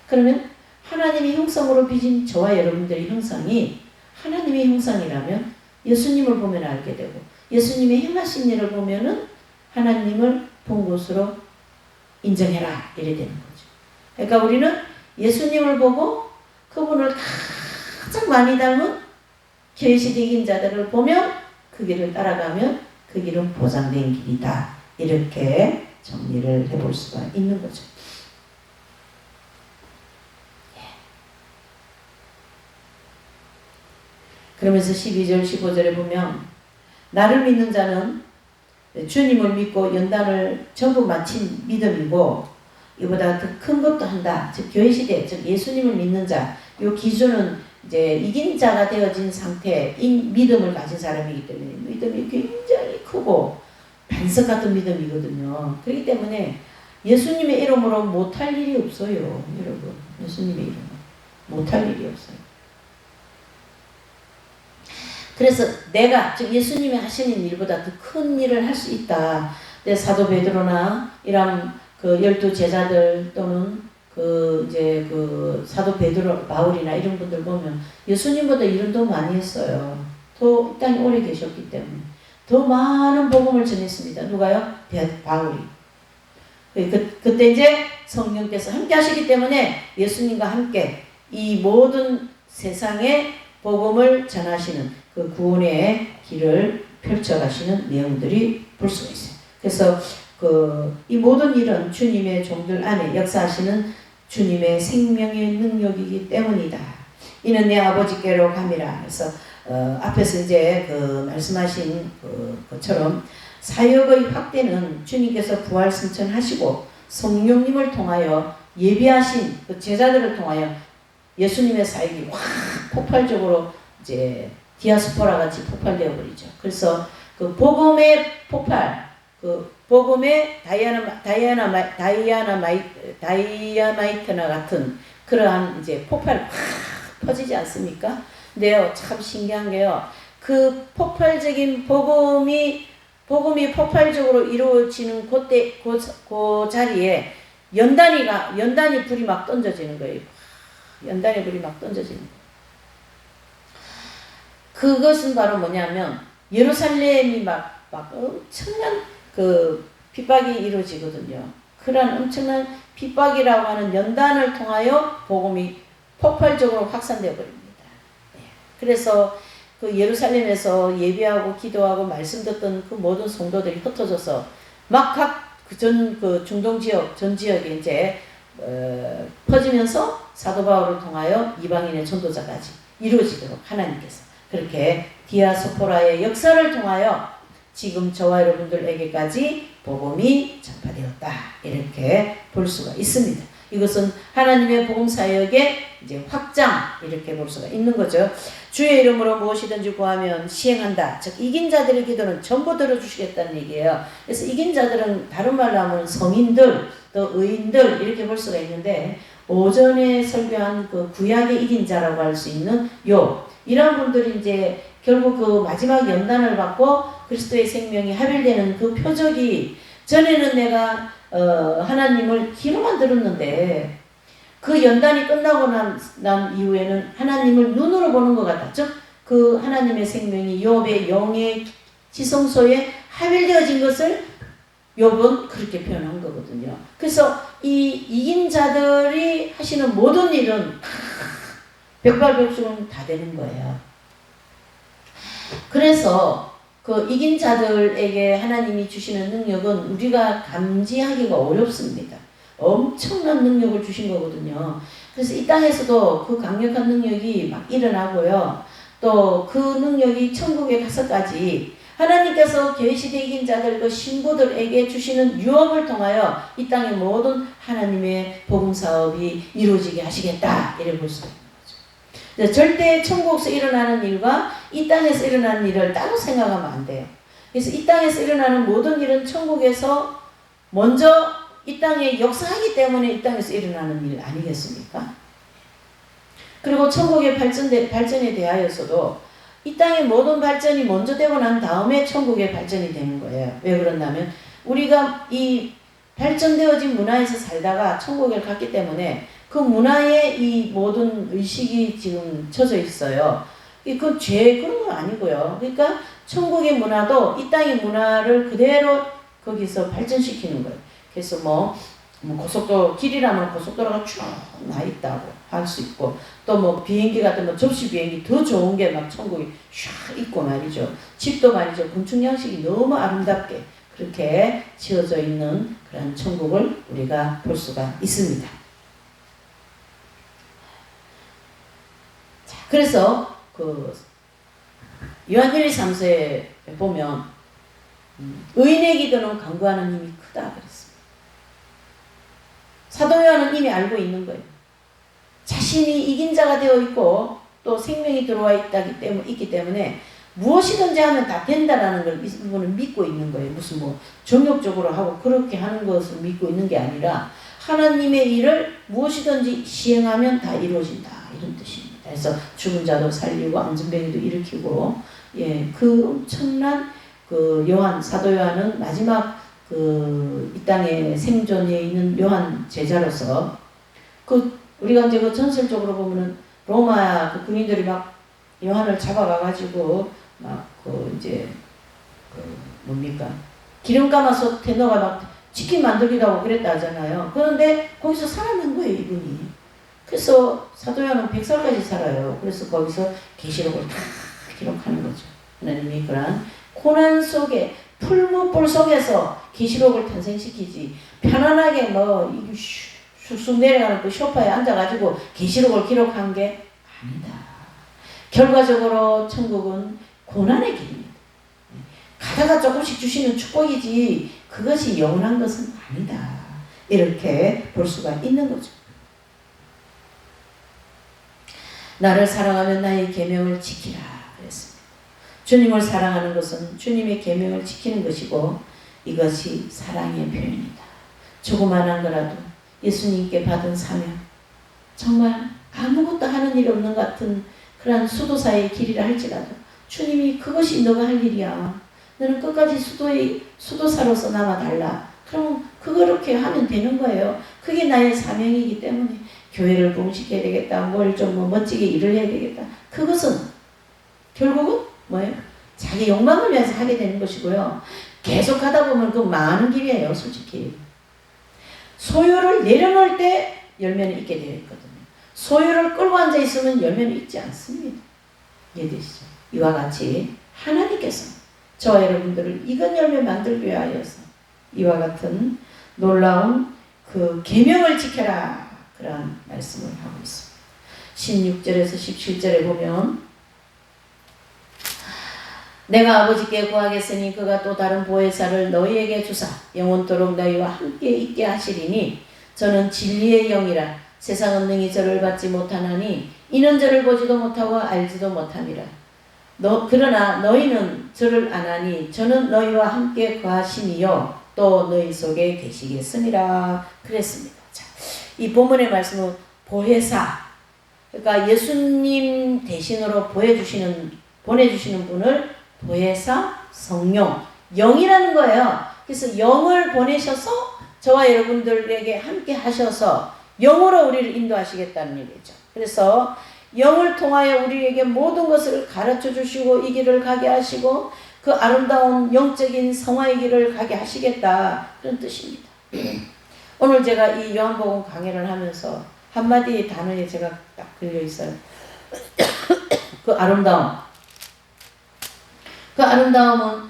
그러면 하나님의 형상으로 빚은 저와 여러분들의 형상이 하나님의 형상이라면 예수님을 보면 알게 되고 예수님의 행하신 일을 보면은 하나님을 본 것으로 인정해라 이래 되는 거죠. 그러니까 우리는 예수님을 보고 그분을 가장 많이 닮은 계시된 이긴자들을 보면 그 길을 따라가면 그 길은 보장된 길이다. 이렇게 정리를 해볼 수가 있는 거죠. 그러면서 12절 15절에 보면 나를 믿는 자는 주님을 믿고 연단을 전부 마친 믿음이고 이보다 더 큰 것도 한다. 즉 교회 시대, 즉 예수님을 믿는 자, 요 기준은 이제 이긴 자가 되어진 상태인 믿음을 가진 사람이기 때문에 믿음이 굉장히 크고 반석 같은 믿음이거든요. 그렇기 때문에 예수님의 이름으로 못할 일이 없어요, 여러분. 예수님의 이름으로 못할 일이 없어요. 그래서 내가 즉 예수님이 하시는 일보다 더 큰 일을 할 수 있다. 사도 베드로나 이런 그 12 제자들 또는 이제 사도 베드로 바울이나 이런 분들 보면 예수님보다 일은 더 많이 했어요. 더 이 땅에 오래 계셨기 때문에 더 많은 복음을 전했습니다. 누가요? 바울이. 그때 이제 성령께서 함께 하시기 때문에 예수님과 함께 이 모든 세상에 복음을 전하시는 그 구원의 길을 펼쳐가시는 내용들이 볼 수가 있어요. 그래서 이 모든 일은 주님의 종들 안에 역사하시는 주님의 생명의 능력이기 때문이다. 이는 내 아버지께로 감이라. 그래서 앞에서 이제 말씀하신 것처럼 사역의 확대는 주님께서 부활 승천하시고 성령님을 통하여 예비하신 그 제자들을 통하여 예수님의 사역이 확 폭발적으로 이제 디아스포라 같이 폭발되어 버리죠. 그래서 그 복음의 폭발, 그 복음의 다이아마이트나 같은 그러한 이제 폭발 확 퍼지지 않습니까? 근데요, 참 신기한 게요, 그 폭발적인 복음이 폭발적으로 이루어지는 그때 그 자리에 연단이 불이 막 던져지는 거예요. 연단의 불이 막 던져지는 거예요. 그것은 바로 뭐냐면 예루살렘이 막 엄청난 핍박이 이루어지거든요. 그런 엄청난 핍박이라고 하는 연단을 통하여 복음이 폭발적으로 확산되어 버립니다. 그래서 그 예루살렘에서 예배하고 기도하고 말씀 듣던 그 모든 성도들이 흩어져서 막 각 중동 지역 전 지역에 이제 퍼지면서 사도 바울을 통하여 이방인의 전도자까지 이루어지도록 하나님께서 그렇게 디아스포라의 역사를 통하여 지금 저와 여러분들에게까지 복음이 전파되었다. 이렇게 볼 수가 있습니다. 이것은 하나님의 복음 사역의 이제 확장 이렇게 볼 수가 있는 거죠. 주의 이름으로 무엇이든지 구하면 시행한다. 즉 이긴 자들의 기도는 전부 들어주시겠다는 얘기예요. 그래서 이긴 자들은 다른 말로 하면 성인들 또 의인들 이렇게 볼 수가 있는데 오전에 설교한 그 구약의 이긴 자라고 할 수 있는 욥 이런 분들이 이제 결국 그 마지막 연단을 받고 그리스도의 생명이 합일되는 그 표적이 전에는 내가 하나님을 귀로만 들었는데 그 연단이 끝나고 난 이후에는 하나님을 눈으로 보는 것 같다. 즉 그 하나님의 생명이 욥의 영의 지성소에 합일되어진 것을 욥은 그렇게 표현한 거거든요. 그래서 이 이긴 자들이 하시는 모든 일은 백발백중은 다 되는 거예요. 그래서 그 이긴 자들에게 하나님이 주시는 능력은 우리가 감지하기가 어렵습니다. 엄청난 능력을 주신 거거든요. 그래서 이 땅에서도 그 강력한 능력이 막 일어나고요. 또 그 능력이 천국에 가서까지 하나님께서 계시되 이긴 자들 그 신부들에게 주시는 유업을 통하여 이 땅의 모든 하나님의 복음 사업이 이루어지게 하시겠다 이래 볼 수 있는 거죠. 절대 천국에서 일어나는 일과 이 땅에서 일어나는 일을 따로 생각하면 안 돼요. 그래서 이 땅에서 일어나는 모든 일은 천국에서 먼저 이 땅에 역사하기 때문에 이 땅에서 일어나는 일 아니겠습니까? 그리고 천국의 발전에 대하여서도 이 땅의 모든 발전이 먼저 되고 난 다음에 천국의 발전이 되는 거예요. 왜 그러냐면 우리가 이 발전되어진 문화에서 살다가 천국에 갔기 때문에 그 문화에 이 모든 의식이 지금 쳐져 있어요. 그 죄 그런 건 아니고요. 그러니까 천국의 문화도 이 땅의 문화를 그대로 거기서 발전시키는 거예요. 그래서 뭐 고속도로 길이라면 고속도로가 쭉 나 있다고 할 수 있고 또 뭐 비행기 같은 뭐 접시 비행기 더 좋은 게 막 천국에 쫙 있고 말이죠. 집도 말이죠. 건축 양식이 너무 아름답게 그렇게 지어져 있는 그런 천국을 우리가 볼 수가 있습니다. 자, 그래서 그 요한 1, 2, 3세에 보면 의인의 기도는 간구하는 힘이 크다 그랬습니다. 사도 요한은 이미 알고 있는 거예요. 자신이 이긴 자가 되어 있고 또 생명이 들어와 있기 때문에 무엇이든지 하면 다 된다라는 걸 이분은 믿고 있는 거예요. 무슨 뭐 정욕적으로 하고 그렇게 하는 것을 믿고 있는 게 아니라 하나님의 일을 무엇이든지 시행하면 다 이루어진다 이런 뜻입니다. 그래서 죽은 자도 살리고 안전병이도 일으키고 그 엄청난 그 사도 요한은 마지막 이 땅에 생존해 있는 요한 제자로서 우리가 이제 전설적으로 보면은 로마 군인들이 막 요한을 잡아가가지고 뭡니까 기름 감아서 대너가 막 치킨 만들기도 하고 그랬다 하잖아요. 그런데 거기서 살아난 거예요 이분이. 그래서 사도 요한은 100살까지 살아요. 그래서 거기서 계시록을 다 기록하는 거죠. 하나님이 그러한 고난 속에 풀무불 속에서 계시록을 탄생시키지 편안하게 쑥쑥 내려가는 그 소파에 앉아가지고 계시록을 기록한 게 아니다. 결과적으로 천국은 고난의 길입니다. 가다가 조금씩 주시는 축복이지 그것이 영원한 것은 아니다. 이렇게 볼 수가 있는 거죠. 나를 사랑하면 나의 계명을 지키라 그랬습니다. 주님을 사랑하는 것은 주님의 계명을 지키는 것이고 이것이 사랑의 표현이다. 조그만한 거라도 예수님께 받은 사명 정말 아무것도 하는 일 없는 것 같은 그런 수도사의 길이라 할지라도 주님이 그것이 너가 할 일이야. 너는 끝까지 수도사로서 남아달라. 그럼 그렇게 하면 되는 거예요. 그게 나의 사명이기 때문에 교회를 부흥시켜야 되겠다. 뭘 좀 멋지게 일을 해야 되겠다. 그것은 결국은 뭐예요? 자기 욕망을 위해서 하게 되는 것이고요. 계속 하다 보면 그 많은 길이에요. 솔직히. 소유를 내려놓을 때 열매는 있게 되어 있거든요. 소유를 끌고 앉아 있으면 열매는 있지 않습니다. 이해되시죠? 이와 같이 하나님께서 저와 여러분들을 익은 열매 만들기 위하여서 이와 같은 놀라운 그 계명을 지켜라 그런 말씀을 하고 있습니다. 16절에서 17절에 보면 내가 아버지께 구하겠으니 그가 또 다른 보혜사를 너희에게 주사 영원토록 너희와 함께 있게 하시리니 저는 진리의 영이라 세상은 능히 저를 받지 못하나니 이는 저를 보지도 못하고 알지도 못함이라. 그러나 너희는 저를 아나니 저는 너희와 함께 거하심이요 또 너희 속에 계시겠음이라 그랬습니다. 자, 이 본문의 말씀은 보혜사, 그러니까 예수님 대신으로 보내주시는 분을 보혜사, 성령, 영이라는 거예요. 그래서 영을 보내셔서 저와 여러분들에게 함께 하셔서 영으로 우리를 인도하시겠다는 얘기죠. 그래서 영을 통하여 우리에게 모든 것을 가르쳐 주시고 이 길을 가게 하시고 그 아름다운 영적인 성화의 길을 가게 하시겠다, 그런 뜻입니다. 오늘 제가 이 요한복음 강해를 하면서 한마디 단어에 제가 딱 걸려 있어요. 그 아름다움. 그 아름다움은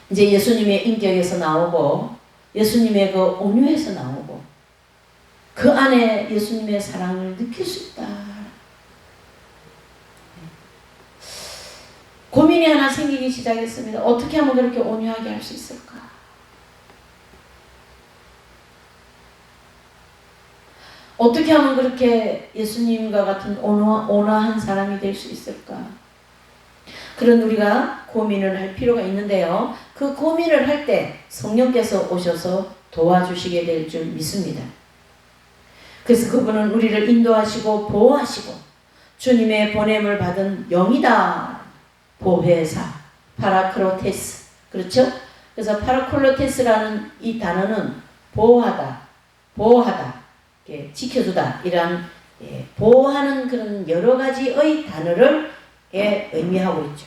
이제 예수님의 인격에서 나오고 예수님의 그 온유에서 나오고 그 안에 예수님의 사랑을 느낄 수 있다. 고민이 하나 생기기 시작했습니다. 어떻게 하면 그렇게 온유하게 할 수 있을까? 어떻게 하면 그렇게 예수님과 같은 온화한 사람이 될 수 있을까? 그런 우리가 고민을 할 필요가 있는데요. 그 고민을 할 때 성령께서 오셔서 도와주시게 될 줄 믿습니다. 그래서 그분은 우리를 인도하시고 보호하시고 주님의 보냄을 받은 영이다. 보혜사, 파라크로테스. 그렇죠? 그래서 파라클로테스라는 이 단어는 보호하다, 지켜주다, 이런 보호하는 그런 여러 가지의 단어를 의미하고 있죠.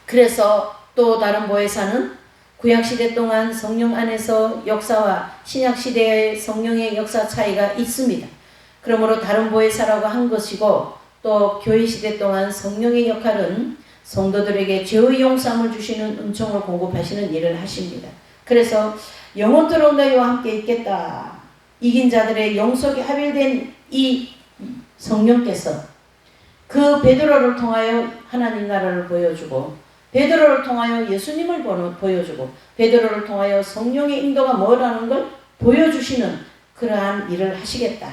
그래서 또 다른 보혜사는 구약시대 동안 성령 안에서 역사와 신약시대의 성령의 역사 차이가 있습니다. 그러므로 다른 보혜사라고 한 것이고 또 교회시대 동안 성령의 역할은 성도들에게 죄의 용서함을 주시는 은총을 공급하시는 일을 하십니다. 그래서 영원토록 너희와 함께 있겠다. 이긴 자들의 영속이 합일된 이 성령께서 그 베드로를 통하여 하나님 나라를 보여주고 베드로를 통하여 예수님을 보여주고 베드로를 통하여 성령의 인도가 뭐라는 걸 보여주시는 그러한 일을 하시겠다.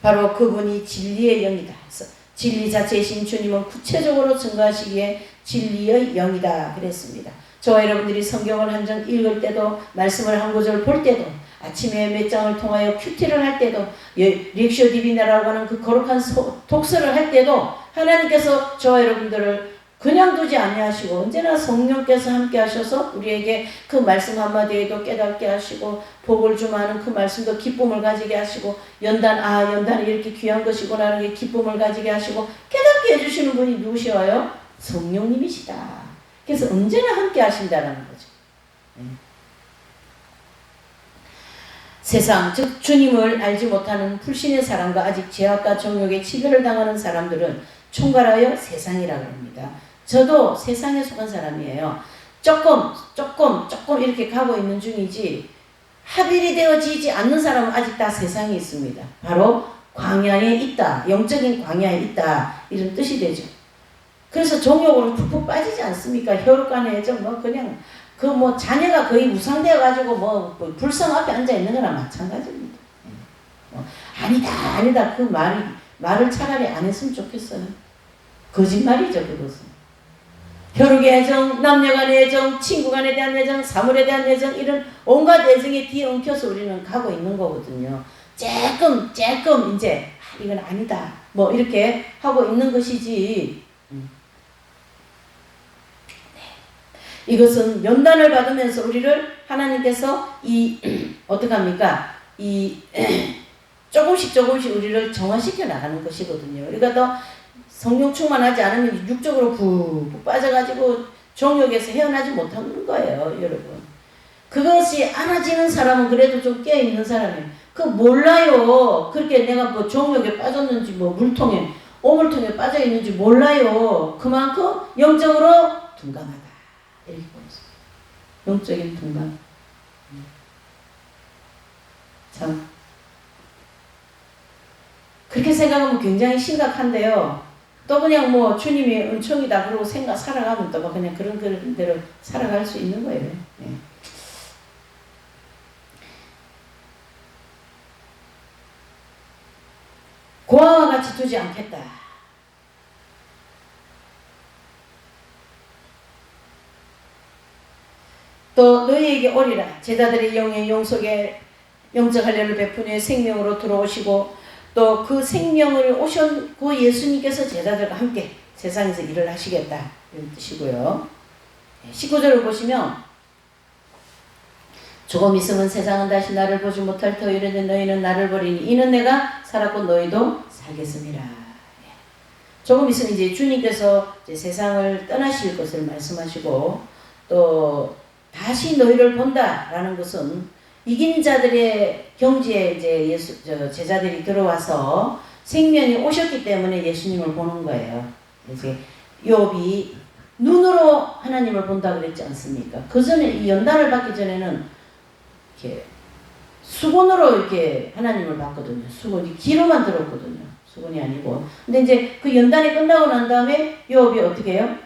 바로 그분이 진리의 영이다. 그래서 진리 자체이신 주님은 구체적으로 증거하시기에 진리의 영이다 그랬습니다. 저와 여러분들이 성경을 한 장 읽을 때도 말씀을 한 구절 볼 때도 아침에 몇 장을 통하여 큐티를 할 때도 렉시오 디비나라고 하는 그 거룩한 독서를 할 때도 하나님께서 저와 여러분들을 그냥 두지 아니하시고 언제나 성령께서 함께 하셔서 우리에게 그 말씀 한마디에도 깨닫게 하시고 복을 주마는 그 말씀도 기쁨을 가지게 하시고 연단이 이렇게 귀한 것이구나 하는 게 기쁨을 가지게 하시고 깨닫게 해주시는 분이 누구시어요? 성령님이시다. 그래서 언제나 함께 하신다는 거죠. 세상, 즉 주님을 알지 못하는 불신의 사람과 아직 죄악과 정욕에 치배를 당하는 사람들은 총괄하여 세상이라고 합니다. 저도 세상에 속한 사람이에요. 조금 이렇게 가고 있는 중이지 합일이 되어지지 않는 사람은 아직 다 세상에 있습니다. 바로 광야에 있다. 영적인 광야에 있다. 이런 뜻이 되죠. 그래서 정욕으로 푹푹 빠지지 않습니까? 혈육간의 애정 그냥 자녀가 거의 무상되어 가지고 불성 앞에 앉아 있는 거나 마찬가지입니다. 아니다 그 말을 차라리 안 했으면 좋겠어요. 거짓말이죠. 그것은 혈육의 애정, 남녀간의 애정, 친구간에 대한 애정, 사물에 대한 애정, 이런 온갖 애정에 뒤에 엉켜서 우리는 가고 있는 거거든요. 조금 이제 이건 아니다 이렇게 하고 있는 것이지. 이것은 연단을 받으면서 우리를 하나님께서 어떻게 합니까? 조금씩 우리를 정화시켜 나가는 것이거든요. 우리가 더 성령 충만하지 않으면 육적으로 푹 빠져가지고 정욕에서 헤어나지 못하는 거예요, 여러분. 그것이 안아지는 사람은 그래도 좀 깨어있는 사람이에요. 몰라요. 그렇게 내가 정욕에 빠졌는지 물통에, 오물통에 빠져있는지 몰라요. 그만큼 영적으로 둔감하다. 이렇게 보였습니다. 영적인 둔감. 참. 그렇게 생각하면 굉장히 심각한데요. 또 그냥 뭐 주님이 은총이다 그러고 살아가면 또 뭐 그냥 그런 대로 살아갈 수 있는 거예요. 네. 고아와 같이 두지 않겠다. 또 너희에게 오리라. 제자들의 영의 영속에 영적 할례를 베푸니 생명으로 들어오시고 또 그 생명을 오신 그 예수님께서 제자들과 함께 세상에서 일을 하시겠다. 이런 뜻이고요. 19절을 보시면 조금 있으면 세상은 다시 나를 보지 못할 터이르되 너희는 나를 버리니 이는 내가 살았고 너희도 살겠음이라. 조금 있으면 이제 주님께서 이제 세상을 떠나실 것을 말씀하시고 또 다시 너희를 본다라는 것은 이긴 자들의 경지에 이제 제자들이 들어와서 생명이 오셨기 때문에 예수님을 보는 거예요. 이제 욥이 눈으로 하나님을 본다 그랬지 않습니까? 그 전에 이 연단을 받기 전에는 이렇게 수건으로 이렇게 하나님을 봤거든요. 수건이 귀로만 들었거든요. 수건이 아니고. 근데 이제 그 연단이 끝나고 난 다음에 욥이 어떻게 해요?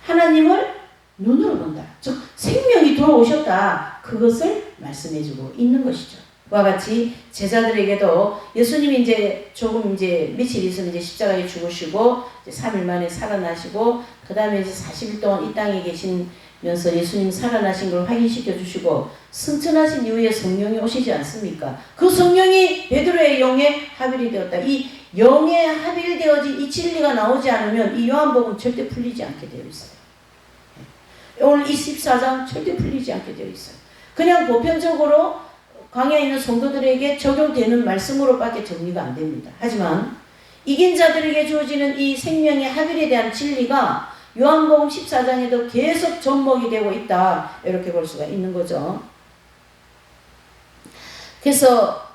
하나님을 눈으로 본다. 즉 생명이 돌아오셨다. 그것을 말씀해주고 있는 것이죠. 그와 같이 제자들에게도 예수님이 이제 조금 이제 며칠 있으면 이제 십자가에 죽으시고 이제 3일 만에 살아나시고 그 다음에 이제 40일 동안 이 땅에 계시면서 예수님 살아나신 걸 확인시켜 주시고 승천하신 이후에 성령이 오시지 않습니까? 그 성령이 베드로의 영에 합일이 되었다. 이 영에 합일되어진 이 진리가 나오지 않으면 이 요한복음 절대 풀리지 않게 되어 있어요. 오늘 24장 절대 풀리지 않게 되어 있어요. 그냥 보편적으로 광야에 있는 성도들에게 적용되는 말씀으로밖에 정리가 안 됩니다. 하지만 이긴 자들에게 주어지는 이 생명의 합일에 대한 진리가 요한복음 14장에도 계속 접목이 되고 있다. 이렇게 볼 수가 있는 거죠. 그래서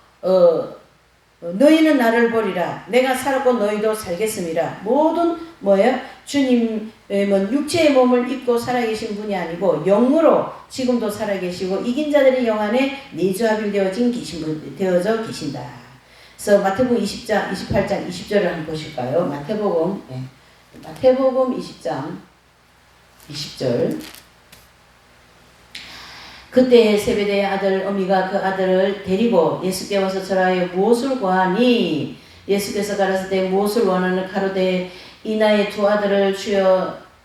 너희는 나를 보리라. 내가 살았고 너희도 살겠음이라. 모든 뭐예요? 주님은 육체의 몸을 입고 살아계신 분이 아니고 영으로 지금도 살아계시고 이긴 자들의 영 안에 내주합일되어진 되어져 계신다. 그래서 마태복음 20장, 28장, 20절을 한번 보실까요? 마태복음 20장 20절. 그때 세베대의 아들 어미가 그 아들을 데리고 예수께 와서 절하여 무엇을 구하니? 예수께서 가라사대 무엇을 원하는 가로되 이 나의 두 아들을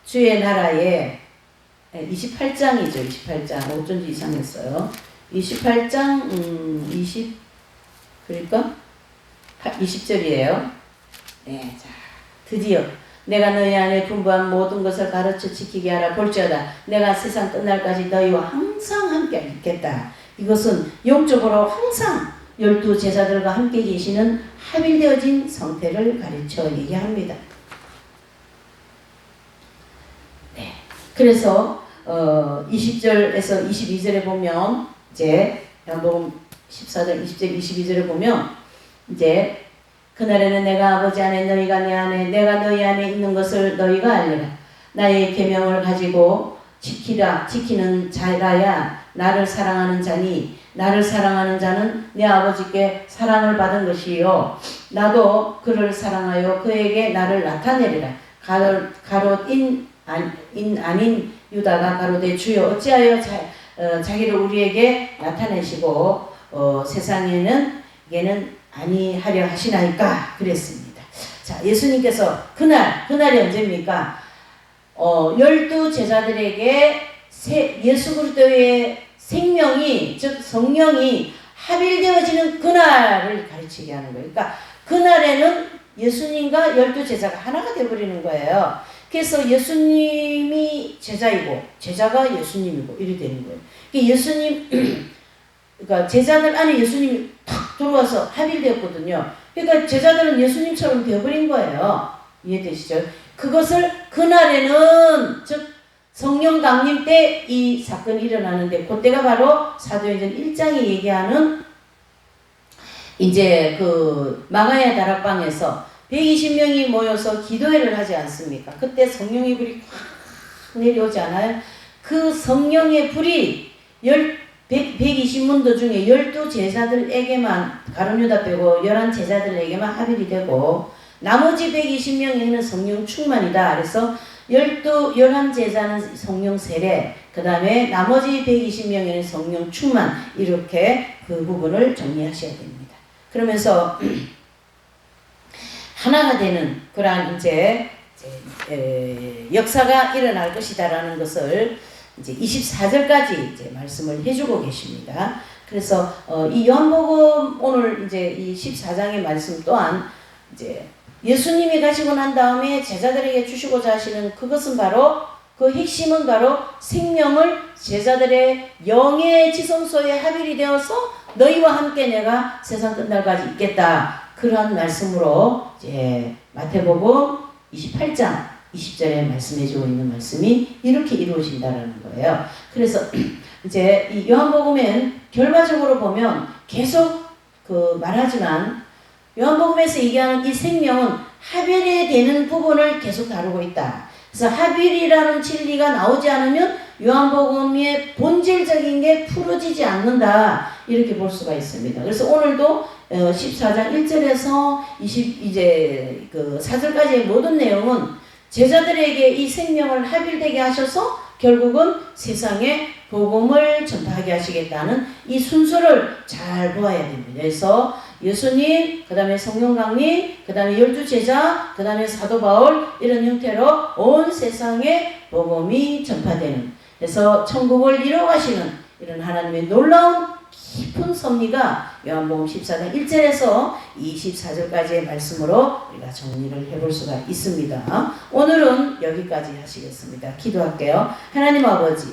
주의 나라에 28장이죠. 28장 어쩐지 이상했어요. 28장 20절이에요. 네, 자 드디어 내가 너희 안에 분부한 모든 것을 가르쳐 지키게 하라. 볼지어다 내가 세상 끝날까지 너희와 항상 함께 있겠다. 이것은 영적으로 항상 12 제자들과 함께 계시는 합일되어진 상태를 가르쳐 얘기합니다. 네. 그래서 20절에서 22절에 보면 이제 요한복음 14절 20절 22절에 보면 이제 그날에는 내가 아버지 안에 너희가 내 안에 내가 너희 안에 있는 것을 너희가 알리라. 나의 계명을 가지고 지키는 자라야 나를 사랑하는 자니 나를 사랑하는 자는 내 아버지께 사랑을 받은 것이요 나도 그를 사랑하여 그에게 나를 나타내리라. 가롯 아닌 유다가 가로되 주여 어찌하여 자기를 우리에게 나타내시고 세상에는 얘는 아니하려 하시나이까 그랬습니다. 자, 예수님께서 그날이 언제입니까? 12 제자들에게 예수 그리스도의 생명이 즉 성령이 합일되어지는 그날을 가르치게 하는 거예요. 그러니까 그날에는 예수님과 12 제자가 하나가 되어버리는 거예요. 그래서 예수님이 제자이고 제자가 예수님이고 이렇게 되는 거예요. 예수님 그러니까 제자들 안에 예수님이 탁 들어와서 합일되었거든요. 그러니까 제자들은 예수님처럼 되어버린 거예요. 이해되시죠? 그것을 그날에는 즉 성령 강림 때 이 사건이 일어나는데 그때가 바로 사도행전 1장이 얘기하는 이제 그 마가야 다락방에서 120명이 모여서 기도회를 하지 않습니까? 그때 성령의 불이 확 내려오지 않아요? 그 성령의 불이 120문도 중에 12 제자들에게만 가룟유다 빼고 11 제자들에게만 합일이 되고 나머지 120명에는 성령 충만이다. 그래서 11 제자는 성령 세례, 그 다음에 나머지 120명에는 성령 충만, 이렇게 그 부분을 정리하셔야 됩니다. 그러면서 하나가 되는 그러한 이제 역사가 일어날 것이다라는 것을 이제 24절까지 이제 말씀을 해주고 계십니다. 그래서 이 요한복음 오늘 이제 이 14장의 말씀 또한 이제 예수님이 가시고 난 다음에 제자들에게 주시고자 하시는 그것은 바로 그 핵심은 바로 생명을 제자들의 영의 지성소에 합일이 되어서 너희와 함께 내가 세상 끝날까지 있겠다. 그런 말씀으로 이제 마태복음 28장 20절에 말씀해주고 있는 말씀이 이렇게 이루어진다는 거예요. 그래서 이제 이 요한복음엔 결과적으로 보면 계속 말하지만 요한복음에서 얘기하는 이 생명은 합일이 되는 부분을 계속 다루고 있다. 그래서 합일이라는 진리가 나오지 않으면 요한복음의 본질적인 게 풀어지지 않는다. 이렇게 볼 수가 있습니다. 그래서 오늘도 14장 1절에서 4절까지의 모든 내용은 제자들에게 이 생명을 합일되게 하셔서 결국은 세상에 복음을 전파하게 하시겠다는 이 순서를 잘 보아야 됩니다. 그래서 예수님, 그 다음에 성령 강림, 그 다음에 12제자, 그 다음에 사도 바울, 이런 형태로 온 세상에 복음이 전파되는, 그래서 천국을 이루어가시는 이런 하나님의 놀라운 깊은 섭리가 요한복음 14장 1절에서 24절까지의 말씀으로 우리가 정리를 해볼 수가 있습니다. 오늘은 여기까지 하시겠습니다. 기도할게요. 하나님 아버지,